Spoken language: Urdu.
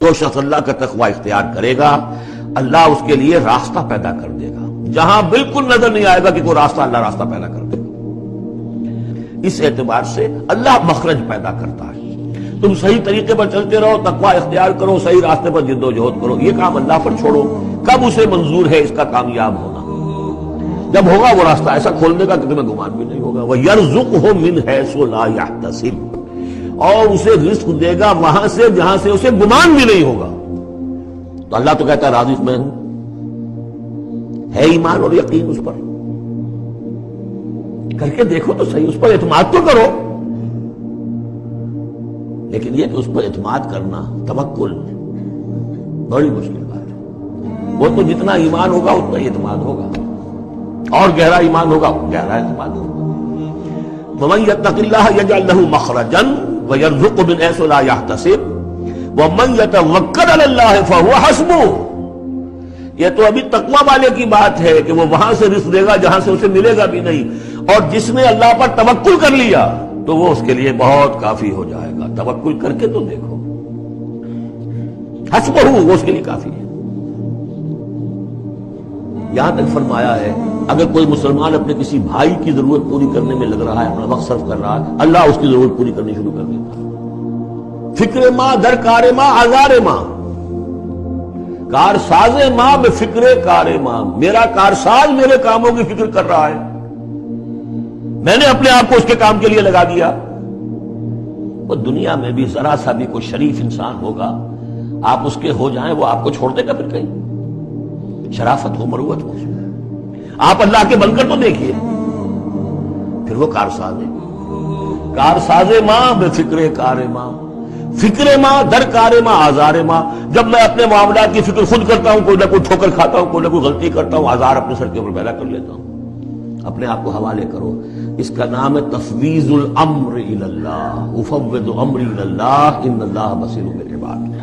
جو شخص اللہ کا تقوی اختیار کرے گا اللہ اس کے لیے راستہ پیدا کر دے گا، جہاں بالکل نظر نہیں آئے گا کہ کوئی راستہ، اللہ راستہ پیدا کر دے گا۔ اس اعتبار سے اللہ مخرج پیدا کرتا ہے۔ تم صحیح طریقے پر چلتے رہو، تقوی اختیار کرو، صحیح راستے پر جد و جہد کرو، یہ کام اللہ پر چھوڑو۔ کب اسے منظور ہے اس کا کامیاب ہونا؟ جب ہوگا وہ راستہ ایسا کھول دے گا کہ تمہیں گمان بھی نہیں ہوگا۔ وَيَرْزُقْهُ مِنْ حَيْثُ لَا يَحْتَسِبُ، اور اسے رزق دے گا وہاں سے جہاں سے اسے گمان بھی نہیں ہوگا۔ تو اللہ تو کہتا ہے رازق میں ہوں، ہے ایمان اور یقین اس پر، کر کے دیکھو تو صحیح، اس پر اعتماد تو کرو۔ لیکن یہ کہ اس پر اعتماد کرنا، توکل، بڑی مشکل بات ہے۔ وہ تو جتنا ایمان ہوگا اتنا ہی اعتماد ہوگا، اور گہرا ایمان ہوگا گہرا اعتماد ہوگا۔ وَمَن يَتَّقِ اللَّهَ يَجْعَل لَّهُ مَخْرَجًا وَيَرْزُقْهُ مِنْ حَيْثُ لَا يَحْتَسِبُ وَمَن يَتَوَكَّلْ عَلَى اللَّهِ فَهُوَ حَسْبُهُ۔ یہ تو ابھی تقویٰ والے کی بات ہے کہ وہ وہاں سے رزق دے گا جہاں سے اسے ملے گا بھی نہیں، اور جس نے اللہ پر توکل کر لیا تو وہ اس کے لیے بہت کافی ہو جائے گا۔ توکل کر کے تو دیکھو، حسبہ وہ اس کے لیے کافی ہے۔ یہاں تک فرمایا ہے اگر کوئی مسلمان اپنے کسی بھائی کی ضرورت پوری کرنے میں لگ رہا ہے، اپنا وقت صرف کر رہا ہے، اللہ اس کی ضرورت پوری کرنی شروع کر دیتا ہے۔ فکر ماں در کار ماں آزار ماں، کار ساز ماں بے فکر کار ماں، میرا کارساز میرے کاموں کی فکر کر رہا ہے، میں نے اپنے آپ کو اس کے کام کے لیے لگا دیا۔ وہ دنیا میں بھی ذرا سا بھی کوئی شریف انسان ہوگا، آپ اس کے ہو جائیں وہ آپ کو چھوڑ دے گا پھر کہیں؟ شرافت ہو، مروت ہو، آپ اللہ کے بن کر تو دیکھیے، پھر وہ کارساز ہے۔ کارساز ماں بے فکر کار ماں، فکر ماں در کار ماں آزار ماں، جب میں اپنے معاملات کی فکر خود کرتا ہوں، کوئی نہ کوئی ٹھوکر کھاتا ہوں، کوئی نہ کوئی غلطی کرتا ہوں، آزار اپنے سر کے اوپر پیدا کر لیتا ہوں۔ اپنے آپ کو حوالے کرو، اس کا نام ہے تفویض الامر الی اللہ، افوض امری الی اللہ ان اللہ بصیر بالعباد۔